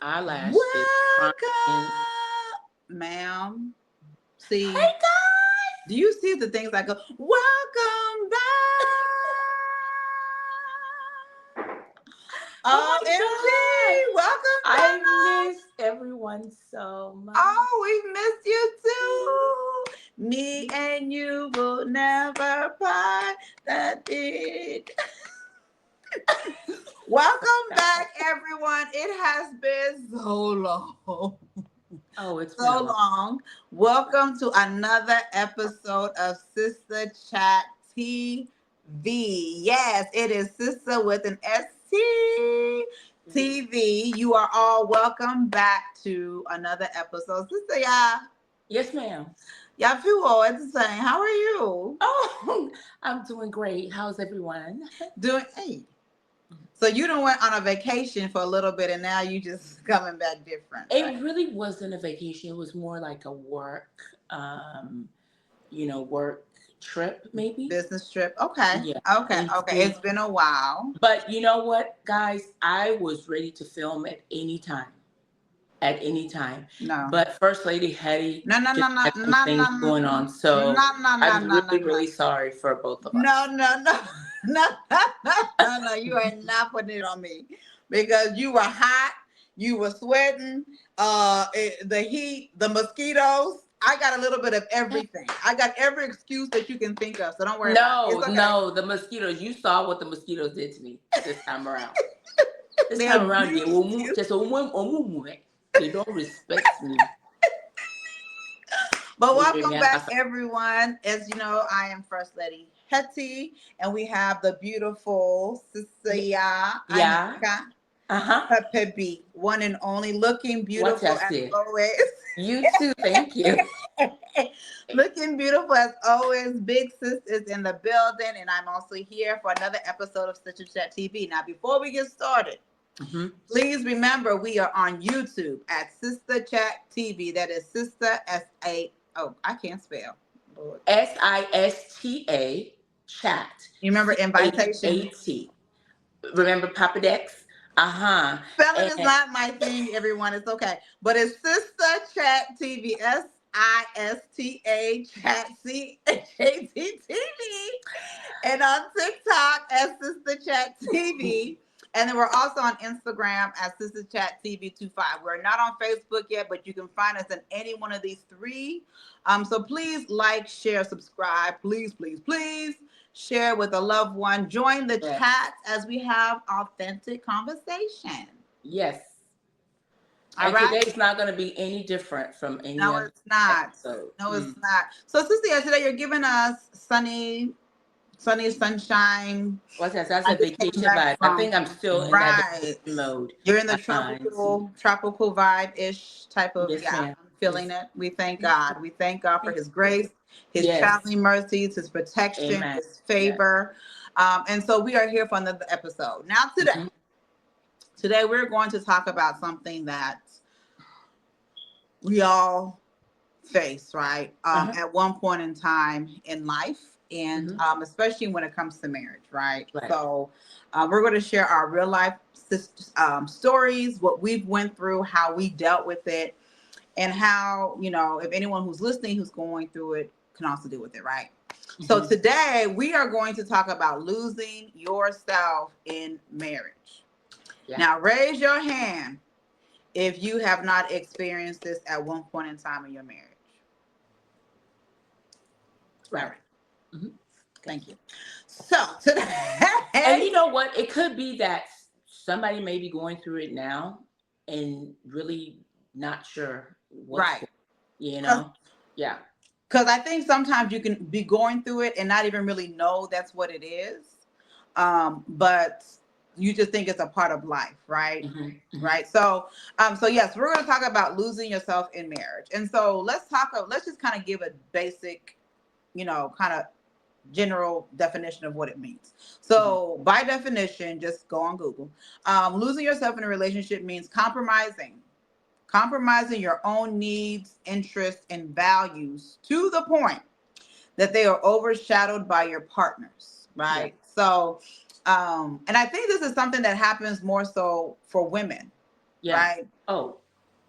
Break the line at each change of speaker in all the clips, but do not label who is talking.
eyelashes,
Welcome,
trying.
ma'am.
Hey
See,
guys!
do you see the things I go? Welcome back.
Oh my god!
OMG, welcome
I
back.
miss everyone so much.
Oh, we missed you too. Me and you will never part. That did. Welcome back, everyone. It has been so long.
Oh, it's been a
So
long.
long. Welcome to another episode of Sister Chat TV. Yes, it is Sister with an ST TV. You are all welcome back to another episode. Sister,
Yes, ma'am.
y'all feel all at the same. How are you?
Oh, I'm doing great. How's everyone?
Doing, hey. So you done went on a vacation for a little bit and now you just coming back different, right?
It really wasn't a vacation. It was more like a um, work trip, maybe.
Business trip. Okay.
Yeah.
Okay.
And
Okay.
then,
It's been a while.
but you know what, guys? I was ready to film at any time. At any time.
No.
But First Lady Hetty
No, no, no,
just
no,
had some
no,
things
no,
going on. So
no, no, no,
I'm
no, no,
really,
no.
really sorry for both of
No,
us.
no, no, no, no, no. You are not putting it on me because you were hot, you were sweating, the heat, the mosquitoes. I got a little bit of everything. I got every excuse that you can think of. So don't worry about it.
No,
It's okay.
no, the mosquitoes. You saw what the mosquitoes did to me this time around. This
They
time around, they will
abused
move.
you.
Just they don't respect me.
But welcome back, everyone. As you know, I am First Lady Hetty, and we have the beautiful Cecilia
Yeah.
Anika
Uh huh.
Pepe, one and only, looking
What
beautiful
I
as
said.
always.
You too. Thank you.
Looking beautiful as always. Big Sis is in the building, and I'm also here for another episode of Sister Chat TV. Now, before we get started,
Mm-hmm.
please remember we are on YouTube at Sister Chat TV. That is Sister S-A. Oh, I can't spell. Lord.
SISTA chat.
You remember invitation?
CHAT. Remember Papa Dex? Uh huh.
Spelling is
And
not my thing, everyone. It's okay. But it's Sister Chat TV. SISTA Chat CHAT TV. And on TikTok as Sister Chat TV. And then we're also on Instagram as Sister Chat TV 25. We're not on Facebook yet, but you can find us in any one of these three. So please like, share, subscribe. Please, please, please share with a loved one. Join the
yes,
chat as we have authentic conversation.
yes.
All
And
right?
today's not going to be any different from any
No,
other
it's not.
episode.
No, it's
Mm.
not. So, Sister, today you're giving us sunny sunshine.
What's that? That's
I
a
just came
vacation
back
vibe. I
from
think I'm still in that
right.
vacation mode.
You're in the
See.
tropical vibe ish type of
Yes, ma'am.
I'm feeling
Yes.
it. We thank God. We thank God for His grace, His
Yes.
traveling mercies, His protection,
Amen.
His
Yes.
favor. And so we are here for another episode. Now
Hmm.
today we're going to talk about something that we all face, right?
Uh-huh.
At one point in time in life, and
Hmm.
especially when it comes to marriage, right?
Right.
So, we're going to share our real life stories, what we've went through, how we dealt with it, and how if anyone who's listening who's going through it can also deal with it, right? So
Hmm.
today we are going to talk about losing yourself in marriage.
Yeah.
Now, raise your hand if you have not experienced this at one point in time in your marriage. All
Right.
right.
Hmm.
Thank you. So
And
today,
you know what? It could be that somebody may be going through it now and really not sure what's
right.
going. You know? Yeah.
Because I think sometimes you can be going through it and not even really know that's what it is. But you just think it's a part of life, right?
Hmm. Hmm.
Right. So yes, we're going to talk about losing yourself in marriage. And so let's just kind of give a basic, kind of general definition of what it means.
Hmm.
So, by definition, just go on Google. Losing yourself in a relationship means compromising your own needs, interests, and values to the point that they are overshadowed by your partners,
Yeah.
right? So, and I think this is something that happens more so for women,
Yeah.
right?
Oh,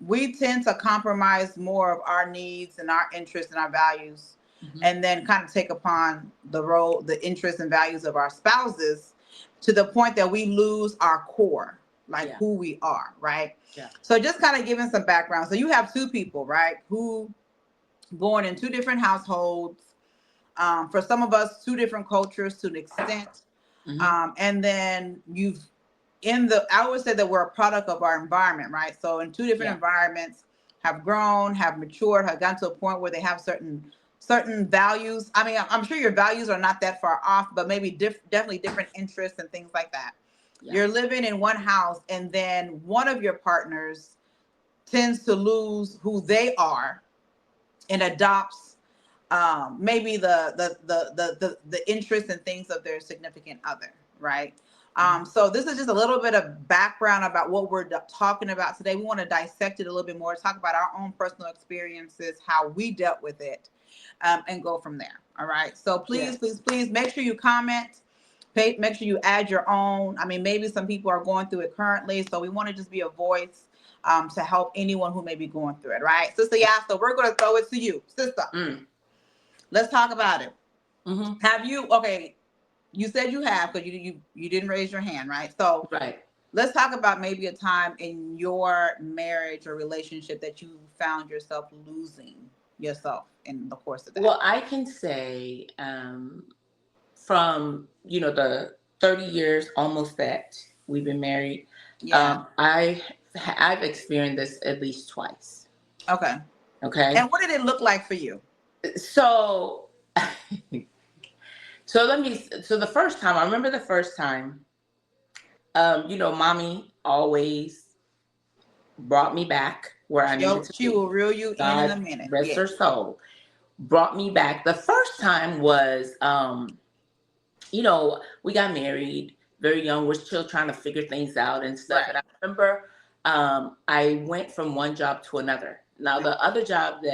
We tend to compromise more of our needs and our interests and our values, and then kind of take upon the interests and values of our spouses to the point that we lose our core, like
yeah.
who we are, right?
Yeah.
So just kind of giving some background. So you have two people, right, who born in two different households. For some of us, two different cultures to an extent. And then I always say that we're a product of our environment, right? So in two different
Yeah.
environments, have grown, have matured, have gotten to a point where they have certain values. I mean, I'm sure your values are not that far off, but maybe definitely different interests and things like that.
Yeah.
You're living in one house, and then one of your partners tends to lose who they are and adopts maybe the interests and things of their significant other, right? So this is just a little bit of background about what we're talking about today. We want to dissect it a little bit more, talk about our own personal experiences, how we dealt with it, and go from there. All right. So please, please make sure you comment. Make sure you add your own. I mean, maybe some people are going through it currently, so we want to just be a voice to help anyone who may be going through it. Right, Sister So we're going to throw it to you, Sister. Let's talk about it. Have you? Okay, you said you have, because you didn't raise your hand, right? So let's talk about maybe a time in your marriage or relationship that you found yourself losing yourself in the course of that.
Well, I can say from the 30 years almost that we've been married, I've experienced this at least twice.
Okay. And what did it look like for you?
So the first time, I remember the first time, mommy always brought me back where I needed to be.
She will reel you in a minute.
Rest her soul. Brought me back. The first time was, we got married very young. We're still trying to figure things out and stuff. And I remember I went from one job to another. Now, the other job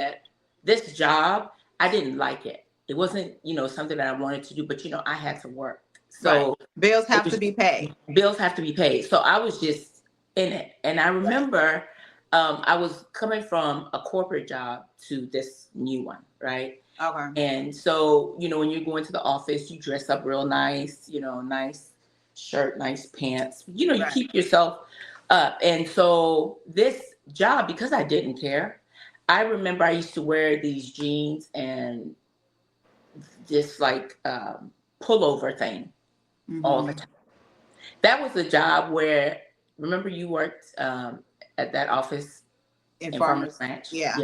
this job, I didn't like it. It wasn't, something that I wanted to do, but, I had to work. So
bills have to be paid.
Bills have to be paid. So I was just in it. And I remember I was coming from a corporate job to this new one, right?
Okay.
And so, when you go into the office, you dress up real nice, nice shirt, nice pants, you keep yourself up. And so this job, because I didn't care, I remember I used to wear these jeans and this like pullover thing all the time. That was a job where, remember you worked at that office in Farmers Ranch?
Yeah.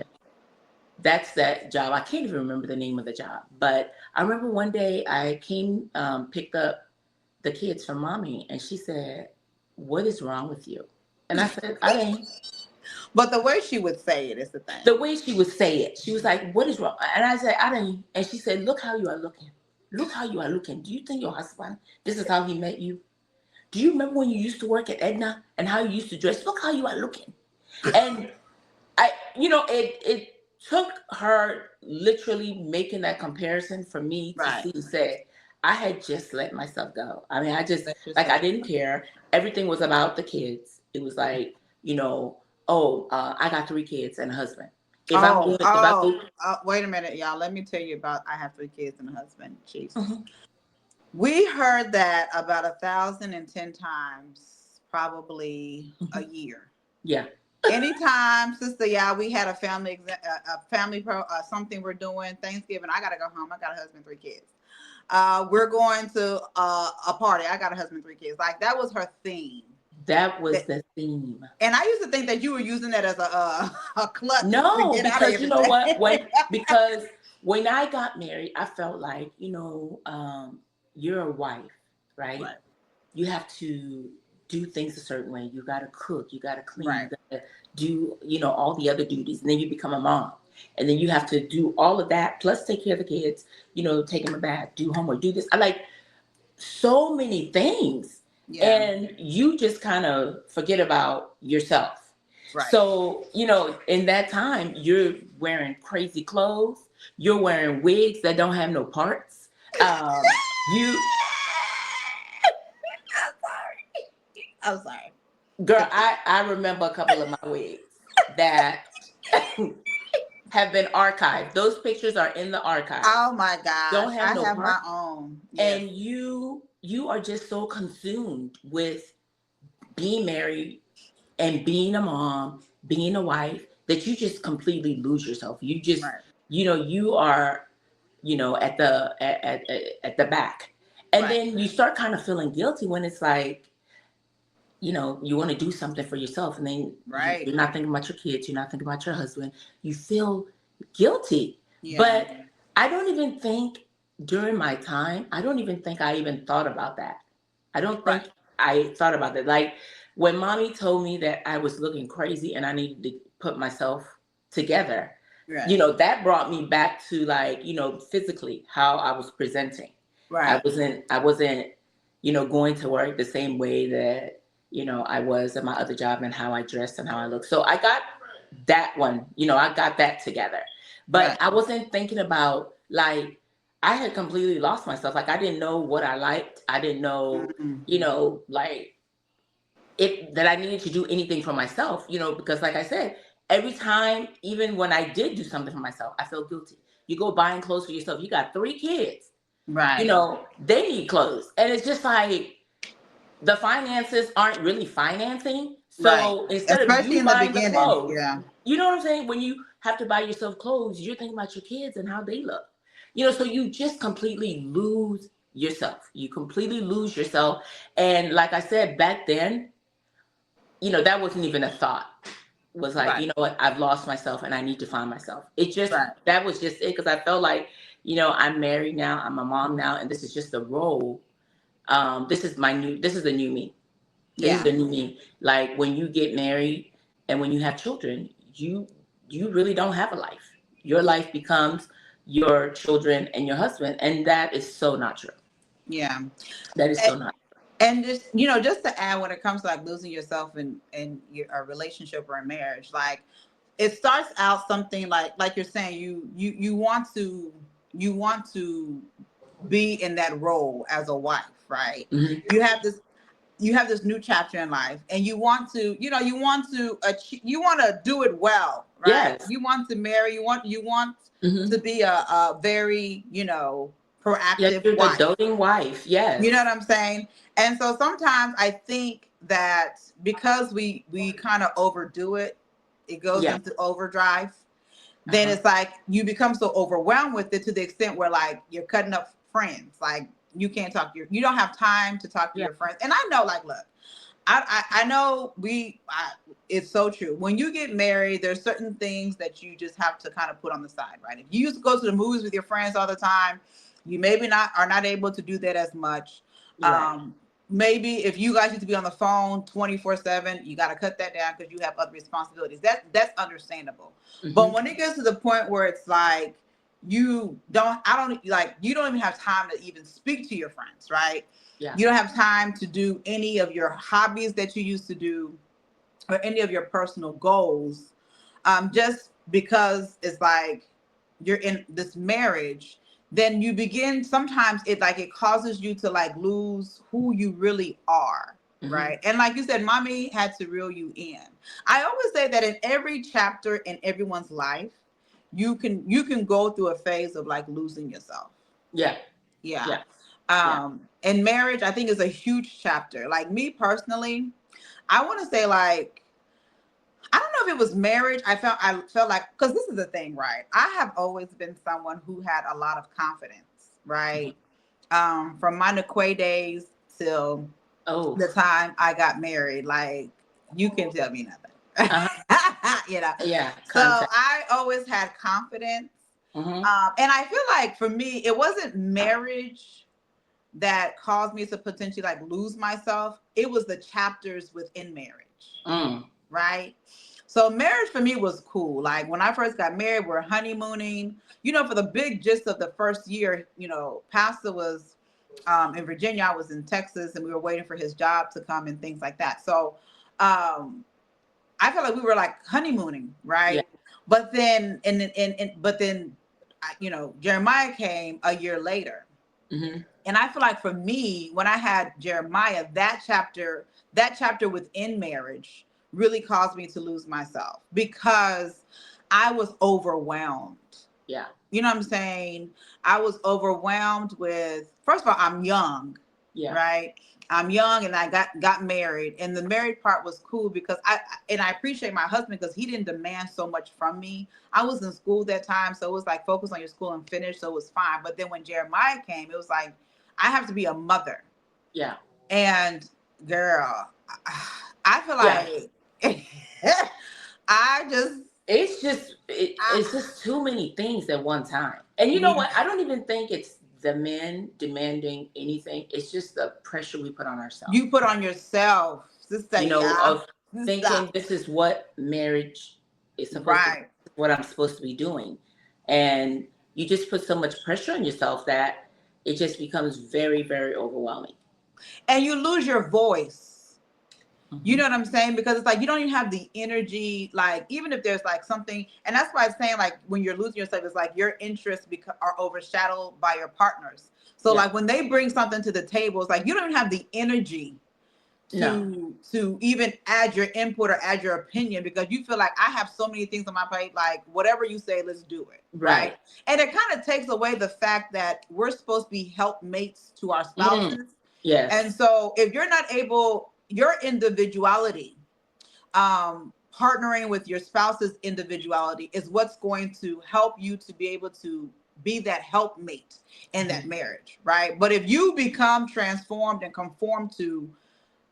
That's that job. I can't even remember the name of the job, but I remember one day I came, picked up the kids from mommy, and she said, "What is wrong with you?" And I said, "I ain't."
But the way she would say it is the thing.
The way she would say it, she was like, "What is wrong?" And I said, "I didn't." And she said, "Look how you are looking. Look how you are looking. Do you think your husband, this is how he met you? Do you remember when you used to work at Edna and how you used to dress? Look how you are looking." And it took her literally making that comparison for me to see, say, I had just let myself go. I mean, I just, I didn't care. Everything was about the kids. It was like, I got 3 kids and a husband.
Wait a minute, y'all. Let me tell you about, I have 3 kids and a husband. Jesus. We heard that about 1,010 times, probably a year.
Yeah.
Anytime, Sister, we had a family something we're doing, Thanksgiving, I gotta go home. I got a husband, 3 kids. We're going to a party. I got a husband, 3 kids. Like, that was her theme.
That was the theme.
And I used to think that you were using that as a clutch.
No, because you know what? Because when I got married, I felt like, you're a wife, right? You have to do things a certain way. You got to cook, you got to clean, you got to do, all the other duties. And then you become a mom. And then you have to do all of that, plus take care of the kids, take them a bath, do homework, do this. I like so many things. Yeah. And you just kind of forget about yourself. Right. So, in that time, you're wearing crazy clothes. You're wearing wigs that don't have no parts.
I'm sorry.
Girl, I remember a couple of my wigs that have been archived. Those pictures are in the archives.
Oh my gosh,
Don't have
I
no
have
part.
my own. Yes.
And you are just so consumed with being married and being a mom, being a wife, that you just completely lose yourself. You just,
Right.
you are, at at the back. And
Right.
then you start kind of feeling guilty when it's like, you want to do something for yourself, and then
Right.
you're not thinking about your kids, you're not thinking about your husband. You feel guilty.
Yeah.
But I don't even think during my time, I don't even think I even thought about that. I don't
Right.
think I thought about that. Like when mommy told me that I was looking crazy and I needed to put myself together,
Right.
that brought me back to like, physically how I was presenting.
Right.
I wasn't, going to work the same way that, I was at my other job, and how I dressed and how I looked. So I got that one, I got that together. But
Right.
I wasn't thinking about like I had completely lost myself. Like I didn't know what I liked. I didn't know,
Mm-mm.
like it that I needed to do anything for myself, because like I said, every time, even when I did do something for myself, I felt guilty. You go buying clothes for yourself. You got 3 kids,
Right.
they need clothes. And it's just like the finances aren't really financing.
Right.
So instead of
Especially
you
in the
buying the
beginning.
clothes,
Yeah.
you know what I'm saying? When you have to buy yourself clothes, you're thinking about your kids and how they look. So you just completely lose yourself. You completely lose yourself. And like I said, back then, that wasn't even a thought. Was like,
Right.
you know what, I've lost myself and I need to find myself.
Right.
That was just it. Because I felt like, I'm married now, I'm a mom now, and this is just the role. This is the new me. This is
Yeah.
the new me. Like when you get married and when you have children, you really don't have a life. Your life becomes your children and your husband, and that is so not true.
Yeah.
That is so not.
And just just to add, when it comes to like losing yourself in your a relationship or a marriage, like it starts out something like you're saying, you want to be in that role as a wife, right?
Mhm.
You have this new chapter in life, and you want to achieve, you want to do it well, right?
Yes.
You want to marry, you want
Hmm.
to be a very
Yes,
proactive
you're the
wife.
doting wife.
You know
Yes.
what I'm saying? And so sometimes I think that because we kind of overdo it, it goes
Yeah.
into overdrive. Then
Uh-huh.
it's like you become so overwhelmed with it to the extent where like you're cutting up friends. Like you can't talk to you don't have time to talk to
Yeah.
your friends. And I know, like, look, I know it's so true. When you get married, there's certain things that you just have to kind of put on the side, right? If you used to go to the movies with your friends all the time, you maybe not are not able to do that as much.
You're right.
Maybe if you guys need to be on the phone 24/7, you got to cut that down because you have other responsibilities. That's understandable. But
Hmm.
when it gets to the point where it's like you don't even have time to even speak to your friends, right?
Yeah.
You don't have time to do any of your hobbies that you used to do or any of your personal goals, just because it's like you're in this marriage. Then you begin, sometimes it causes you to like lose who you really are,
Hmm.
right? And like you said, mommy had to reel you in. I always say that in every chapter in everyone's life, you can go through a phase of like losing yourself.
Yeah.
Yeah.
Yeah. Yeah.
And marriage, I think, is a huge chapter. Like me personally, I want to say, like, I don't know if it was marriage. I felt like, because this is the thing, right? I have always been someone who had a lot of confidence,
Mhm.
right? From my Niquay days till
Oh.
the time I got married, like you can tell me nothing.
Uh-huh.
you know.
Yeah.
So
Contact.
I always had confidence.
Hmm.
And I feel like for me, it wasn't marriage that caused me to potentially like lose myself. It was the chapters within marriage,
Mm.
right? So marriage for me was cool. Like when I first got married, we're honeymooning. For the big gist of the first year, Pastor was in Virginia, I was in Texas, and we were waiting for his job to come and things like that. So um, I felt like we were like honeymooning,
Yeah.
right? But then, but then, Jeremiah came a year later.
Hmm.
And I feel like for me, when I had Jeremiah, that chapter within marriage really caused me to lose myself because I was overwhelmed.
Yeah.
You know what I'm saying? I was overwhelmed with, first of all, I'm young,
Yeah.
right? I'm young and I got married. And the married part was cool because I appreciate my husband because he didn't demand so much from me. I was in school that time, so it was like focus on your school and finish, so it was fine. But then when Jeremiah came, it was like I have to be a mother.
Yeah.
And girl, I feel
Yeah.
like I just
it's just too many things at one time. And you know what? I don't even think it's the men demanding anything. It's just the pressure we put on ourselves.
you put on yourself, sister.
You know,
Yeah,
of thinking this is what marriage is supposed to be,
right.
what I'm supposed to be doing. And you just put so much pressure on yourself that it just becomes very, very overwhelming.
And you lose your voice. You
Mm-hmm.
know what I'm saying? Because it's like you don't even have the energy, like even if there's like something, and that's why I'm saying like when you're losing yourself, it's like your interests are overshadowed by your partners. So
Yeah.
like when they bring something to the table, it's like you don't even have the energy
No.
to even add your input or add your opinion because you feel like I have so many things on my plate, like whatever you say, let's do it. Right. And it kind of takes away the fact that we're supposed to be helpmates to our spouses.
Yes.
And so if you're not able, your individuality, partnering with your spouse's individuality is what's going to help you to be able to be that helpmate in that marriage, right? But if you become transformed and conform to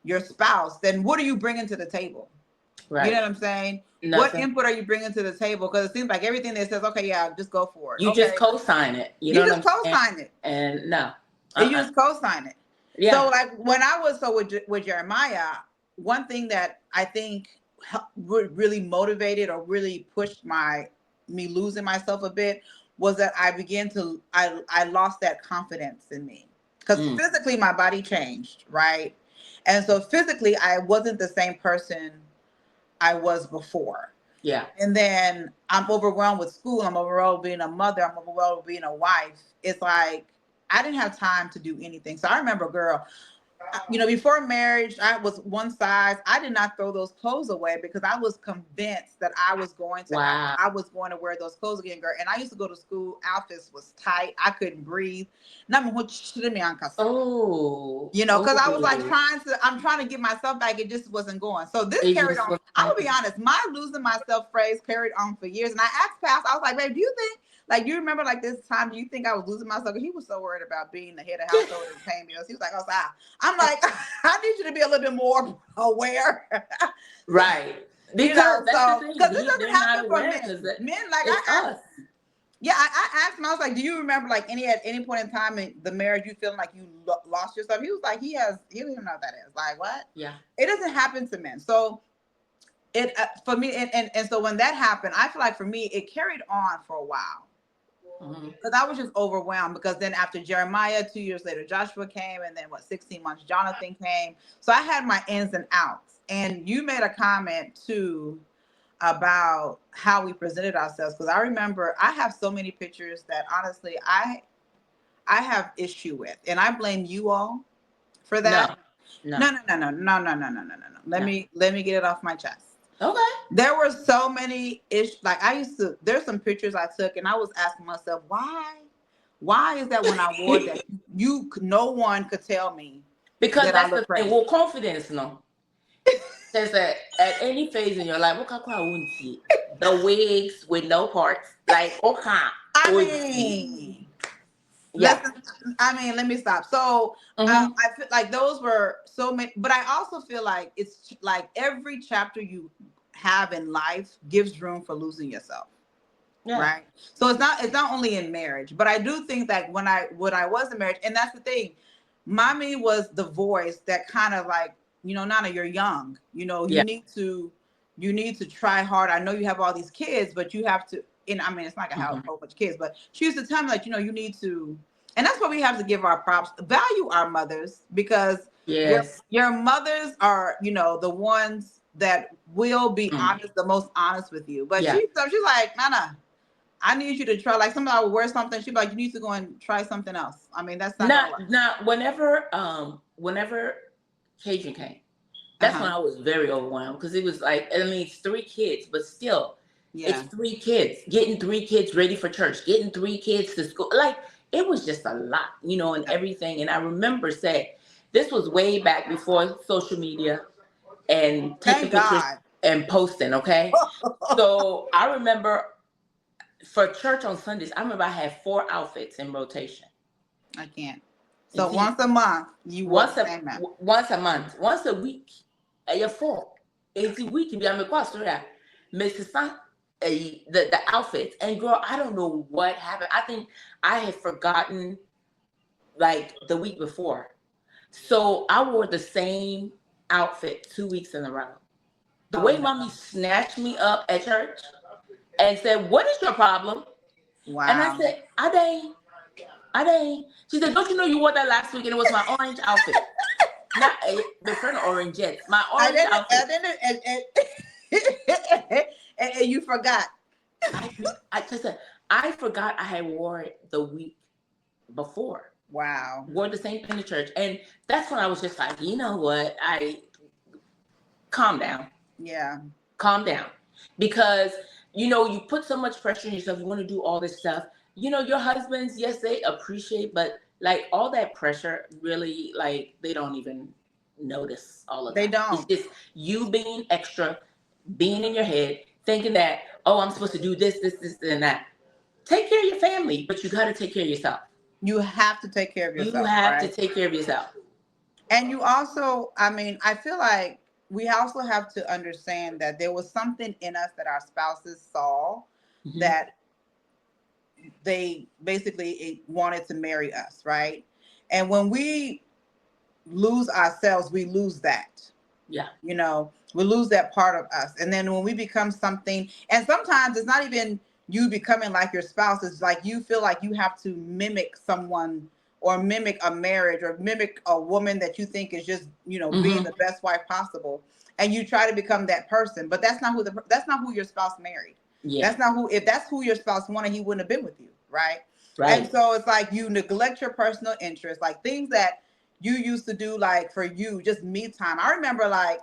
your spouse, then what are you bringing to the table?
Right.
You know what I'm saying?
Nothing.
What input are you bringing to the table? Because it seems like everything that says, okay, yeah, just go for it.
You
okay.
just co-sign it. You know
just
what I'm
co-sign
saying?
it.
And no.
You just co-sign it.
Yeah.
So like when I was with Jeremiah, one thing that I think really motivated or really pushed me losing myself a bit was that I lost that confidence in me because physically my body changed, right? And so physically I wasn't the same person I was before.
Yeah.
And then I'm overwhelmed with school. I'm overwhelmed with being a mother. I'm overwhelmed with being a wife. It's like I didn't have time to do anything. So I remember, girl, before marriage, I was one size. I did not throw those clothes away because I was convinced that I was going to I was going to wear those clothes again, girl. And I used to go to school, outfits was tight. I couldn't breathe.
Oh.
Because I was like I'm trying to get myself back. It just wasn't going. So this carried on. I'm gonna be honest, my losing myself phrase carried on for years. And I asked Pastor, I was like, babe, do you think, like, you remember like this time, do you think I was losing myself? He was so worried about being the head of household and paying bills. He was like, oh, sorry. I'm like, I need you to be a little bit more aware.
Right. Because
it doesn't happen for men. Men, like I asked. Yeah, I asked him, I was like, do you remember like at any point in time in the marriage you feeling like you lost yourself? He was like, he don't even know what that is. Like, what?
Yeah.
It doesn't happen to men. So it for me, and so when that happened, I feel like for me, it carried on for a while. Because I was just overwhelmed because then after Jeremiah, 2 years later, Joshua came, and then 16 months, Jonathan came. So I had my ins and outs. And you made a comment too about how we presented ourselves. Because I remember I have so many pictures that honestly I have issue with. And I blame you all for that. No. Let me get it off my chest.
Okay.
There were so many like there's some pictures I took and I was asking myself, why is that when I wore that no one could tell me
because that that's the thing. Well, confidence, no. Says that at any phase in your life, the wigs with no parts, like
let me stop. So I feel like those were so many, but I also feel like it's like every chapter you have in life gives room for losing yourself. Yeah. Right. So it's not only in marriage, but I do think that when I was in marriage, and that's the thing, mommy was the voice that kind of like, Nana, you're young, you need to try hard. I know you have all these kids, but you have to, and I mean, it's not gonna have a whole bunch of kids, but she used to tell me like, you need to, and that's what we have to give our props, value our mothers, because your mothers are, the ones that will be honest, the most honest with you. But she's like, Nana, I need you to try. Like somebody would wear something, she'd be like, you need to go and try something else. I mean, that's not gonna work.
Not whenever Cajun came, that's when I was very overwhelmed because it was like, I mean, it's 3 kids, but still, it's 3 kids, getting 3 kids ready for church, getting 3 kids to school. Like, it was just a lot, you know, and everything. And I remember saying, this was way back before social media and taking pictures and posting, okay? So I remember for church on Sundays, I remember I had 4 outfits in rotation.
I can't. So once a month,
once a month, once a week, you're 4. It's a week, I'm a pastor, Mrs. The outfits. And girl, I don't know what happened. I think I had forgotten like the week before. So I wore the same outfit 2 weeks in a row. The way mommy snatched me up at church and said, "What is your problem?" Wow. And I said, I dang. She said, "Don't you know you wore that last week and it was my orange outfit?" Not the friend orange jet. My orange outfit.
And you forgot.
I just said, I forgot I had wore it the week before.
Wow.
Wore the same thing to church. And that's when I was just like, you know what? Calm down.
Yeah.
Calm down. Because, you know, you put so much pressure on yourself. You want to do all this stuff. You know, your husbands, yes, they appreciate, but like all that pressure really, like, they don't even notice all of that.
They don't.
It's just you being extra, being in your head, thinking that, oh, I'm supposed to do this, and that. Take care of your family, but you got to take care of yourself.
You have to take care of yourself.
You have to take care of yourself.
And you also, I mean, I feel like we also have to understand that there was something in us that our spouses saw that they basically wanted to marry us, right? And when we lose ourselves, we lose that.
Yeah.
You know, we lose that part of us. And then when we become something, and sometimes it's not even you becoming like your spouse, it's like you feel like you have to mimic someone or mimic a marriage or mimic a woman that you think is just, you know, being the best wife possible. And you try to become that person, but that's not who your spouse married. Yeah. That's not who, if that's who your spouse wanted, he wouldn't have been with you. Right. And so it's like you neglect your personal interests, like things that you used to do, like for you, just me time. I remember like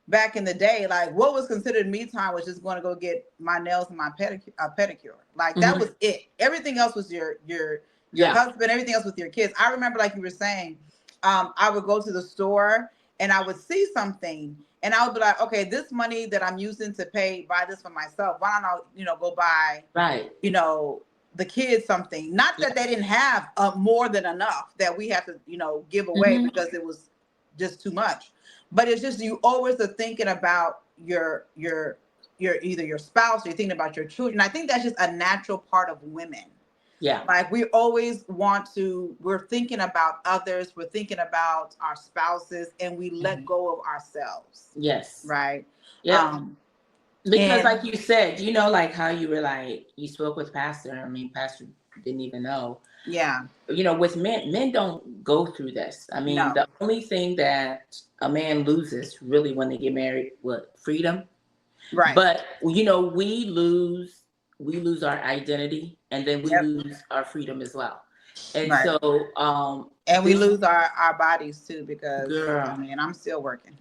back in the day, like what was considered me time was just going to go get my nails and my pedicure. Like that was it. Everything else was your husband, everything else with your kids. I remember, like you were saying, I would go to the store and I would see something and I would be like, okay, this money that I'm using to buy this for myself, why don't I, you know, go buy, you know, the kids something. Not that they didn't have more than enough that we have to, you know, give away because it was just too much. But it's just, you always are thinking about your either your spouse or you're thinking about your children. I think that's just a natural part of women. Yeah. Like we always we're thinking about others, we're thinking about our spouses, and we let go of ourselves.
Yes.
Right.
Yeah. Because like you said, you know, like how you were like, you spoke with Pastor. I mean, Pastor didn't even know.
Yeah.
You know, with men don't go through this. I mean, the only thing that a man loses really when they get married, what? Freedom. Right. But, you know, we lose our identity and then we lose our freedom as well. And so,
and we lose our bodies too, because I mean, I'm still working.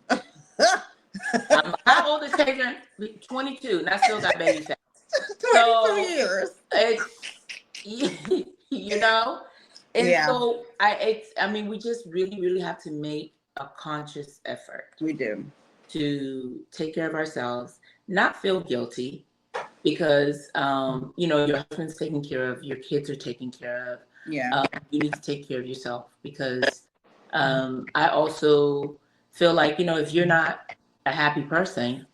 How old is Taylor? 22, and I still got baby fat.
22 years.
It's, you know, and so I mean, we just really, really have to make a conscious effort.
We do.
To take care of ourselves, not feel guilty, because you know, your husband's taken care of, your kids are taken care of. Yeah. You need to take care of yourself, because I also feel like, you know, if you're not a happy person,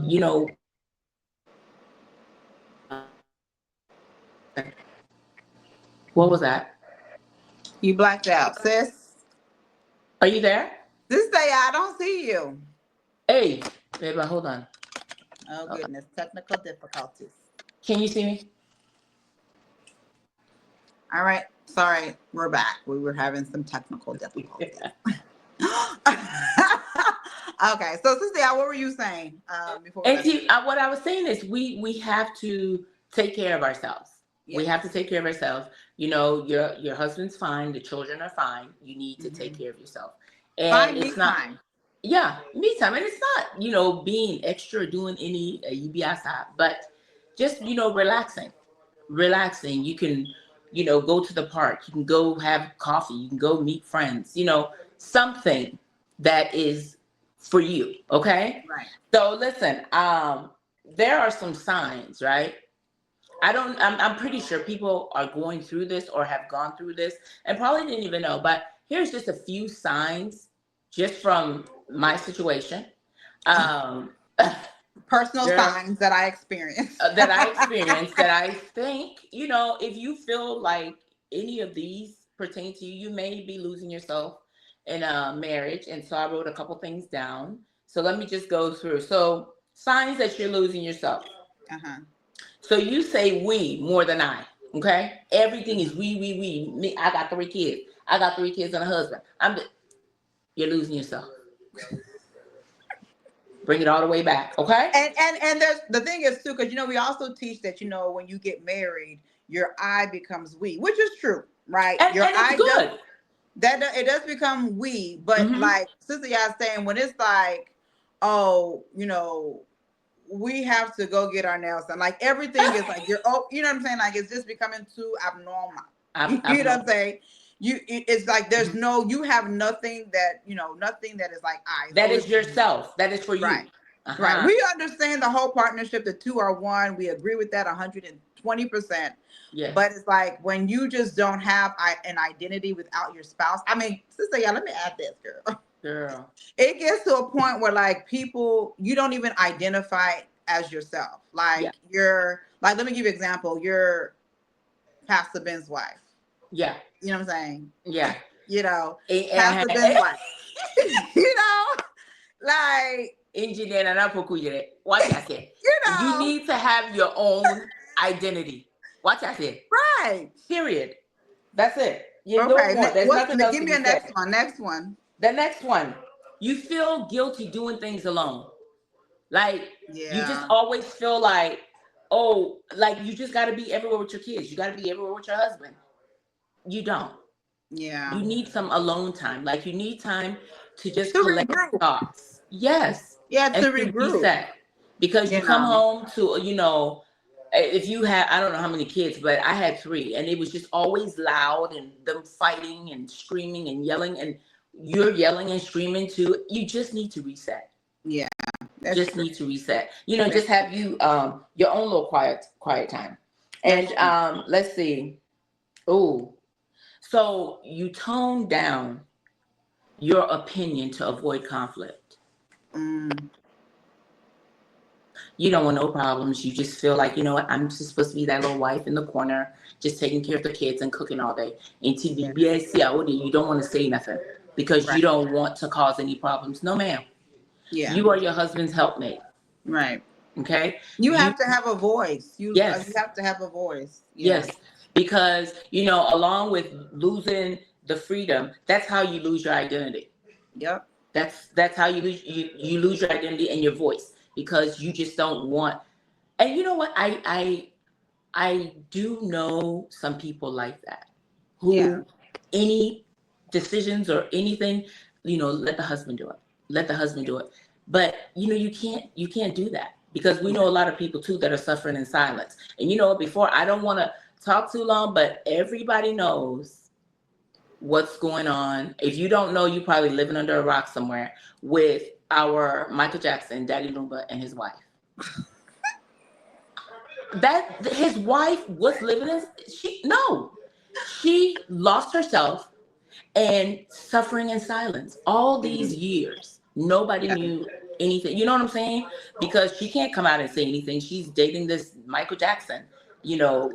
you know. What was that?
You blacked out, sis.
Are you there?
This day I don't see you.
Hey, baby, hold on.
Oh goodness, technical difficulties.
Can you see me?
All right, sorry, we're back. We were having some technical difficulties. Okay, so Sister, what were you saying before?
And see, what I was saying is we have to take care of ourselves. Yes. We have to take care of ourselves. You know, your husband's fine, the children are fine. You need to take care of yourself. And
find
it's
me
not
time.
Yeah, me time. And it's not, you know, being extra doing any UBI, but just, you know, relaxing. Relaxing. You can, you know, go to the park, you can go have coffee, you can go meet friends, you know, something that is for you. Okay.
Right.
So listen, there are some signs, right? I'm pretty sure people are going through this or have gone through this and probably didn't even know, but here's just a few signs just from my situation.
Personal signs that I experienced.
that I think, you know, if you feel like any of these pertain to you, you may be losing yourself in a marriage. And so I wrote a couple things down. So let me just go through. So signs that you're losing yourself.
Uh-huh.
So you say we more than I, okay? Everything is we. Me, I got 3 kids. I got 3 kids and a husband. You're losing yourself. Bring it all the way back, okay?
And there's the thing is too, because you know we also teach that, you know, when you get married, your I becomes we, which is true, right?
And
your
it's
I
good.
It does become we, but like Sister Yas saying, when it's like, oh, you know, we have to go get our nails done. Like everything is like you know what I'm saying? Like it's just becoming too abnormal. You know what I'm saying? It's like there's no, you have nothing that, you know, nothing that is like
that is yourself. That is for you.
Right. Right. We understand the whole partnership, the 2 are 1. We agree with that 120%.
Yeah.
But it's like when you just don't have an identity without your spouse. I mean, Sister, let me add this, girl. It gets to a point where like people, you don't even identify as yourself. Like you're like, let me give you an example. You're Pastor Ben's wife.
Yeah.
You know what I'm saying?
Yeah.
You know, Pastor Ben's wife. You know, like
engineer and watch that.
You know,
you need to have your own identity. Watch that.
Right.
Period. That's it.
You okay. There's nothing else. Give me a next one. Next one.
The next one. You feel guilty doing things alone. Like you just always feel like, oh, like you just got to be everywhere with your kids. You got to be everywhere with your husband. You don't.
Yeah.
You need some alone time. Like you need time to just collect thoughts. Yes.
Yeah, to regroup.
Reset. Because you come home to, you know, if you have, I don't know how many kids, but I had 3 and it was just always loud and them fighting and screaming and yelling, and you're yelling and screaming too. You just need to reset.
Yeah.
Just need to reset. You know, just have you your own little quiet time. And let's see. Oh, so you tone down your opinion to avoid conflict. You don't want no problems. You just feel like, you know what, I'm just supposed to be that little wife in the corner, just taking care of the kids and cooking all day. And you don't want to say nothing because you don't want to cause any problems. No, ma'am. Yeah. You are your husband's helpmate.
Right.
Okay.
You have to have a voice. You have to have a voice.
Yes. Because, you know, along with losing the freedom, that's how you lose your identity.
Yep.
That's how you lose your identity and your voice, because you just don't want. And you know what? I do know some people like that who any decisions or anything, you know, let the husband do it. Let the husband do it. But you know, you can't do that, because we know a lot of people too that are suffering in silence. And you know, before, I don't want to talk too long, but everybody knows what's going on. If you don't know, you're probably living under a rock somewhere with our Michael Jackson, Daddy Lumba, and his wife. That his wife was living in, she lost herself and suffering in silence all these years. Nobody knew anything. You know what I'm saying? Because she can't come out and say anything. She's dating this Michael Jackson, you know,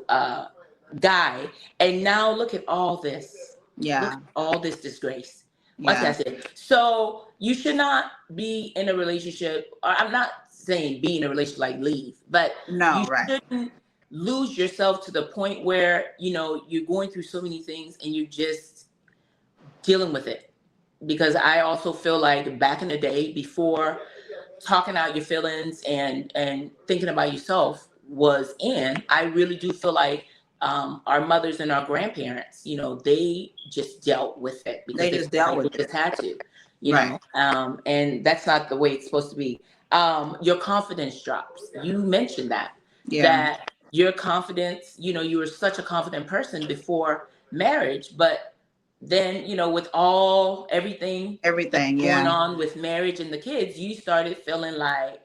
guy. And now look at all this. Yeah. Look at all this disgrace. Like I said. So you should not be in a relationship. I'm not saying be in a relationship like leave, but you shouldn't lose yourself to the point where, you know, you're going through so many things and you're just dealing with it. because I also feel like back in the day, before talking out your feelings and thinking about yourself was in, I really do feel like our mothers and our grandparents, they just dealt with it because
They
they
just
felt
dealt
like
with
they
it.
just had to,
Right.
and that's not the way it's supposed to be. Your confidence drops. You mentioned
Yeah.
that your confidence, you were such a confident person before marriage, but then, with everything that's
Everything.
going
Yeah.
on with marriage and the kids, you started feeling like,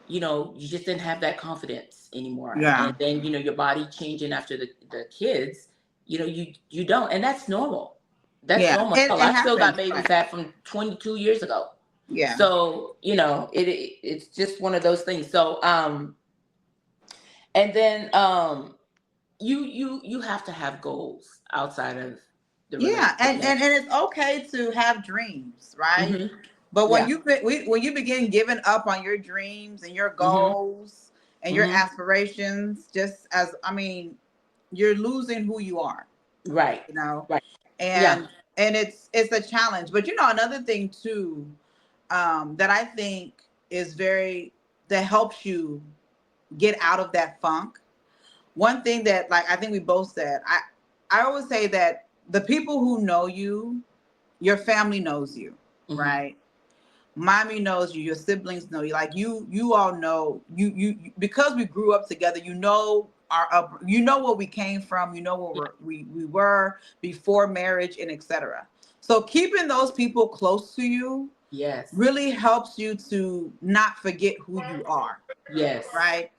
you just didn't have that confidence anymore.
Yeah.
And then, your body changing after the kids, you don't. And that's normal. That's
Yeah.
normal. Hell,
It
I still got
happens.
baby
Right.
fat from 22 years ago.
Yeah.
So, it's just one of those things. So, and then, you have to have goals outside of the
Yeah.
relationship and
And
marriage.
it's okay to have dreams, right?
Mm-hmm.
But
Yeah.
when you begin giving up on your dreams and your
Mm-hmm.
goals and your
Mm-hmm.
aspirations, you're losing who you are,
Right.
you know.
Right. Yeah.
And it's a challenge. But another thing too, that I think is very that helps you get out of that funk. One thing that, like, I think we both said, I always say that the people who know you, your family knows you,
Mm-hmm.
right? Mommy knows you, your siblings know you, like you all know you because we grew up together. You know where we came from, you know
Yeah.
where we were before marriage and etc. So keeping those people close to you
Yes.
really helps you to not forget who you are,
Yes.
right?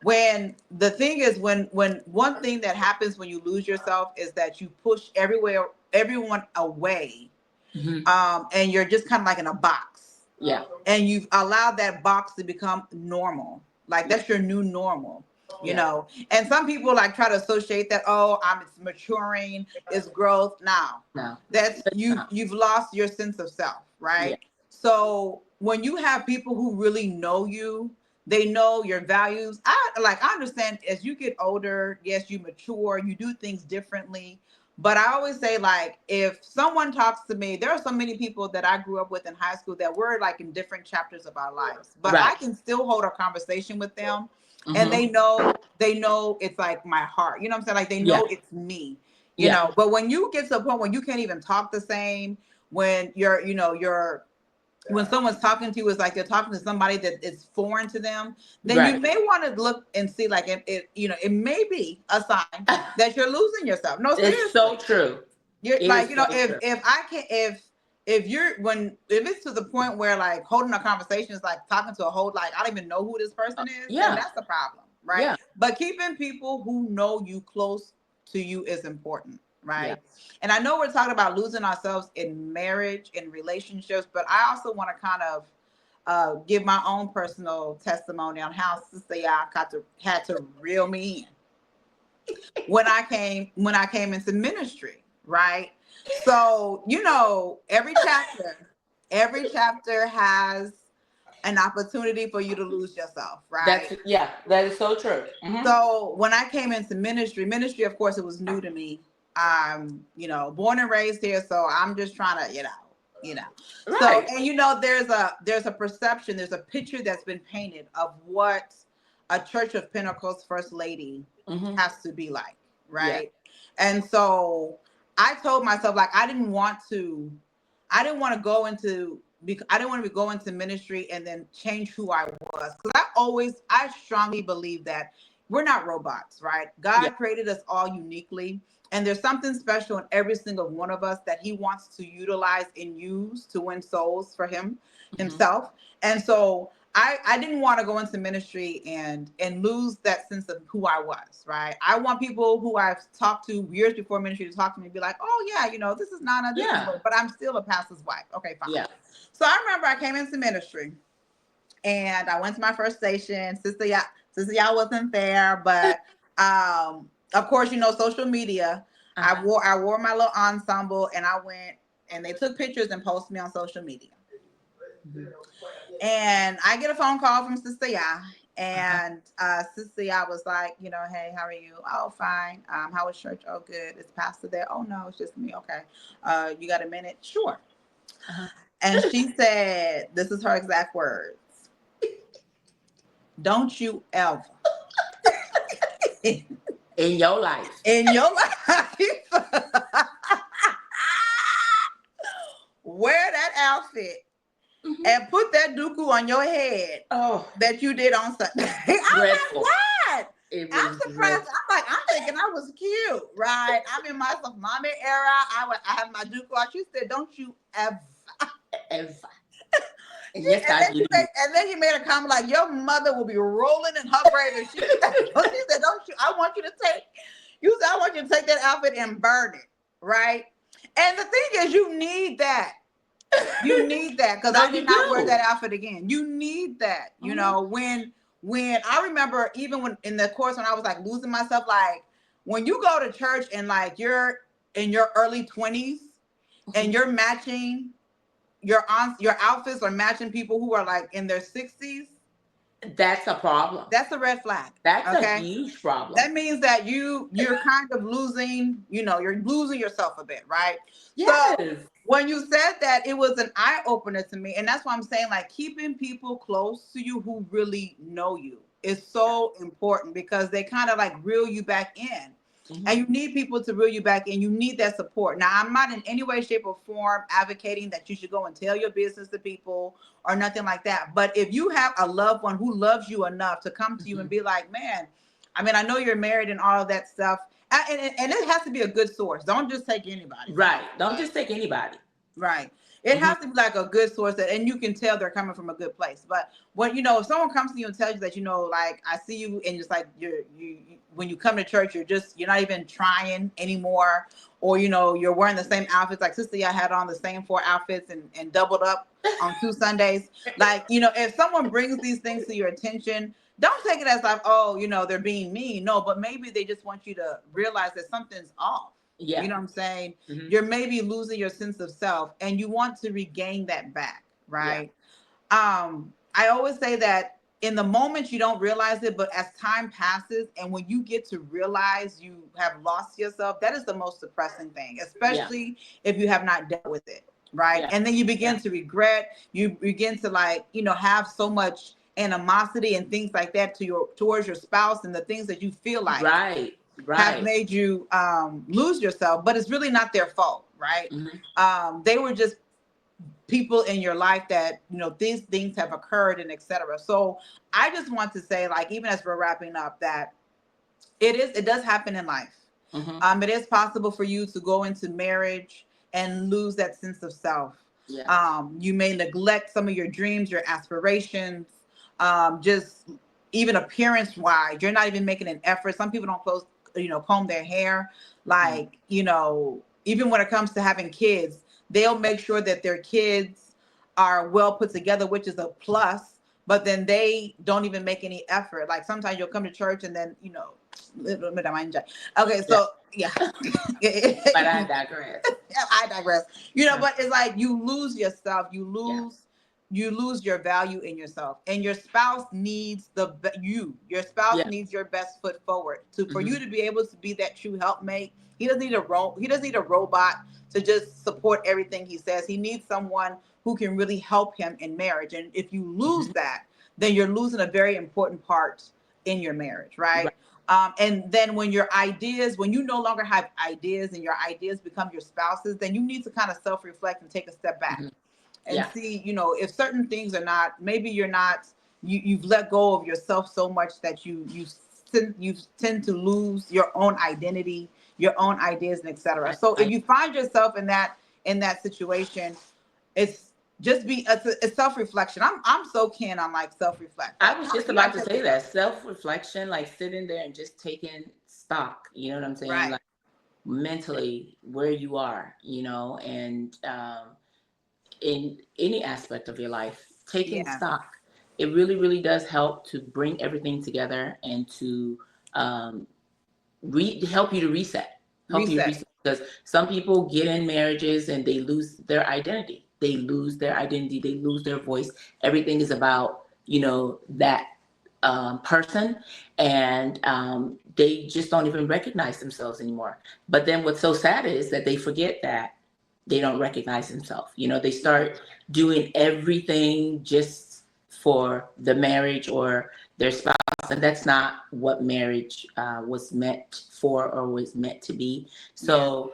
When the thing is, when one thing that happens when you lose yourself is that you push everyone away,
Mm-hmm.
and you're just kind of like in a box,
Yeah.
and you've allowed that box to become normal, like
Yeah.
that's your new normal,
Yeah.
and some people like try to associate that, oh, it's maturing, it's growth. Now
No.
that's
It's not.
you've lost your sense of self,
Yeah.
right? So when you have people who really know you, they know your values. I understand as you get older, yes, you mature, you do things differently. But I always say, like, if someone talks to me, there are so many people that I grew up with in high school that were like in different chapters of our lives, but I
Right.
can still hold a conversation with them, and
Mm-hmm.
they know it's like my heart. You know what I'm saying? Like, they
Yeah.
know it's me.
Yeah.
But when you get to a point when you can't even talk the same, when you're when someone's talking to you, it's like they're talking to somebody that is foreign to them, then you
Right.
may want to look and see, like, it may be a sign that you're losing yourself. No,
It's so
seriously.
true.
You're
It
like,
is so
if
true.
I can if it's to the point where like holding a conversation is like talking to a whole, like, I don't even know who this person is, then
Yeah.
that's the problem, right?
Yeah.
But keeping people who know you close to you is important,
Yeah.
right? And I know we're talking about losing ourselves in marriage and relationships, but I also want to kind of give my own personal testimony on how Sister Ya had to reel me in when I came into ministry, right? So, every chapter has an opportunity for you to lose yourself, right?
That is so true. Mm-hmm.
So when I came into ministry, of course, it was new to me. I'm, born and raised here, so I'm just trying to, you know. So,
Right.
and there's a perception, there's a picture that's been painted of what a Church of Pentacles First Lady
Mm-hmm.
has to be like,
Yeah.
right? And so I told myself, like, I didn't want to go into ministry and then change who I was. Because I strongly believe that we're not robots, right? God
Yeah.
created us all uniquely. And there's something special in every single one of us that he wants to utilize and use to win souls for
Mm-hmm.
himself. And so I didn't want to go into ministry and lose that sense of who I was, right? I want people who I've talked to years before ministry to talk to me and be like, oh yeah, this is Nana, this is
Yeah.
what, but I'm still a pastor's wife. Okay, fine.
Yeah.
So I remember I came into ministry and I went to my first station. Sister Y'all wasn't there, but of course, social media. I
Uh-huh.
wore my little ensemble and I went and they took pictures and posted me on social media.
Mm-hmm.
And I get a phone call from Sister Ya, And Sissy, I was like, you know, hey, how are you? Oh, fine. How was church? Oh, good. Is Pastor there? Oh, no, it's just me. Okay. You got a minute? Sure.
Uh-huh.
And she said, this is her exact words. Don't you ever
in your life
in your life wear that outfit and put that dooku on your head that you did on Sunday. I'm like, what? I'm surprised. Dreadful. I'm like, I'm thinking I was cute, right? I'm in my mommy era. I have my dooku on. She said, don't you ever.
Yes,
and then he made a comment like, your mother will be rolling in her grave. And she said, don't you, I want you to take that outfit and burn it, right? And the thing is, you need that. You need that, because I did not wear that outfit again. You need that. You know, when I remember, even when in the course when I was like losing myself, like when you go to church and like you're in your early 20s and you're matching your outfits are matching people who are like in their 60s.
That's a problem.
That's a red flag.
That's a huge problem.
That means that you're kind of losing, you're losing yourself a bit, right?
Yes.
So when you said that, it was an eye opener to me. And that's why I'm saying, like, keeping people close to you who really know you is so important, because they kind of like reel you back in. And you need people to reel you back in. You need that support. Now, I'm not in any way, shape, or form advocating that you should go and tell your business to people or nothing like that. But if you have a loved one who loves you enough to come to you and be like, man, I mean, I know you're married and all of that stuff. And it has to be a good source. Don't just take anybody.
Right. Don't just take anybody.
Right. It has to be like a good source and you can tell they're coming from a good place. But when, if someone comes to you and tells you that, like, I see you and just like you when you come to church, you're not even trying anymore, or, you're wearing the same outfits. Like Sister, I had on the same 4 outfits and doubled up on 2 Sundays. Like, if someone brings these things to your attention, don't take it as like, oh, they're being mean. No, but maybe they just want you to realize that something's off.
Yeah.
You know what I'm saying? You're maybe losing your sense of self and you want to regain that back, right? Yeah. I always say that in the moment you don't realize it, but as time passes and when you get to realize you have lost yourself, that is the most depressing thing, especially if you have not dealt with it, right? Yeah. And then you begin to regret, you begin to like, have so much animosity and things like that towards your spouse and the things that you feel like have made you lose yourself, but it's really not their fault, right? They were just people in your life that, these things have occurred and etc. So I just want to say, like, even as we're wrapping up, that it does happen in life. It is possible for you to go into marriage and lose that sense of self. You may neglect some of your dreams, your aspirations, just even appearance wise, you're not even making an effort. Some people don't comb their hair. Like, even when it comes to having kids, they'll make sure that their kids are well put together, which is a plus, but then they don't even make any effort. Like sometimes you'll come to church and then, okay, so yeah.
But I digress.
I digress. But it's like you lose yourself, you lose your value in yourself, and your spouse needs your spouse needs your best foot forward for you to be able to be that true helpmate. He doesn't need a robot to just support everything he says. He needs someone who can really help him in marriage. And if you lose that, then you're losing a very important part in your marriage, right? And then when you no longer have ideas and your ideas become your spouse's, then you need to kind of self-reflect and take a step back. And see, if certain things are not, maybe you've let go of yourself so much that you tend to lose your own identity, your own ideas, and etc. So if you find yourself in that situation, it's self-reflection. I'm so keen on like self-reflection.
I was just about to say that self-reflection, like sitting there and just taking stock. You know what I'm saying?
Right.
Like mentally where you are, and in any aspect of your life, taking stock. It really, really does help to bring everything together and to help you to reset. Because some people get in marriages and they lose their identity. They lose their voice. Everything is about, that person, and they just don't even recognize themselves anymore. But then what's so sad is that they forget that they don't recognize themselves. You know, they start doing everything just for the marriage or their spouse, and that's not what marriage was meant for or was meant to be. So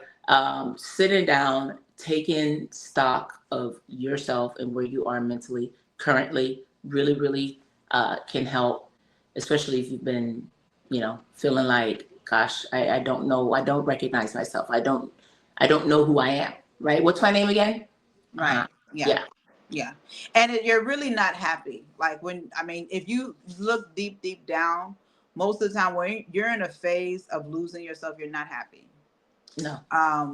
sitting down, taking stock of yourself and where you are mentally currently really, really can help, especially if you've been, feeling like, gosh, I don't know, I don't recognize myself. I don't know who I am, right? What's my name again?
Right. Yeah. And you're really not happy. Like if you look deep down, most of the time when you're in a phase of losing yourself, you're not happy.
No.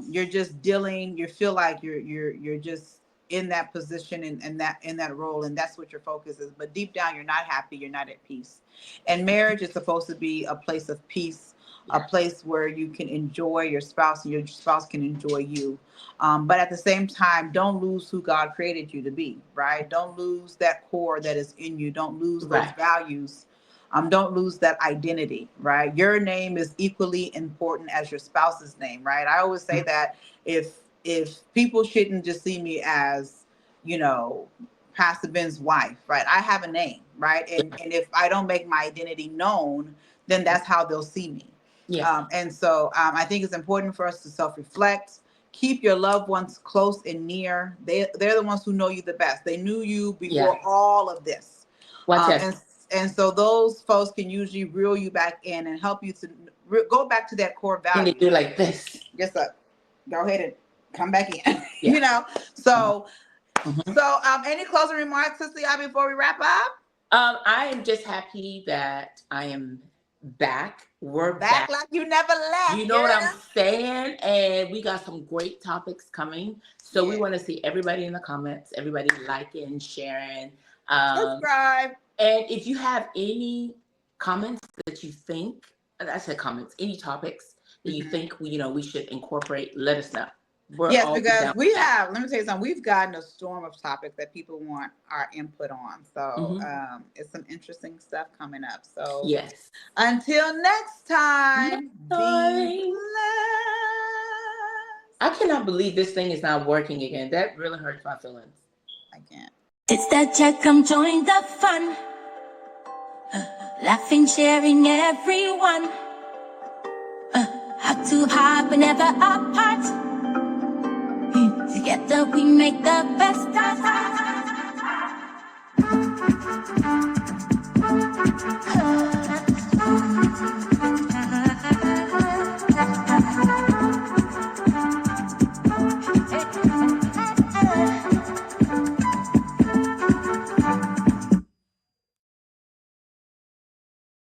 You're just you feel like you're just in that position and in that role, and that's what your focus is. But deep down, you're not happy, you're not at peace. And marriage is supposed to be a place of peace, a place where you can enjoy your spouse and your spouse can enjoy you. But at the same time, don't lose who God created you to be, right? Don't lose that core that is in you. Don't lose those values. Don't lose that identity, right? Your name is equally important as your spouse's name, right? I always say that if people shouldn't just see me as, Pastor Ben's wife, right? I have a name, right? And if I don't make my identity known, then that's how they'll see me. And so I think it's important for us to self-reflect. Keep your loved ones close and near. They're the ones who know you the best. They knew you before all of this. And so those folks can usually reel you back in and help you to go back to that core value.
And they do like this.
Yes, sir. Go ahead and come back in. So any closing remarks, Sister Yabi, before we wrap up?
I am just happy that I am back. We're back
like you never left.
You know what I'm saying? And we got some great topics coming. So we want to see everybody in the comments, everybody liking, sharing.
Subscribe.
And if you have any comments that you think, I said comments, any topics that you think we should incorporate, let us know.
Yes, because let me tell you something, we've gotten a storm of topics that people want our input on. So it's some interesting stuff coming up. So
yes.
Until next time, be blessed.
I cannot believe this thing is not working again. That really hurts my feelings.
I can't.
It's that chat, come join the fun. Laughing, sharing, everyone. Heart to heart, but never apart. Together we make the best of.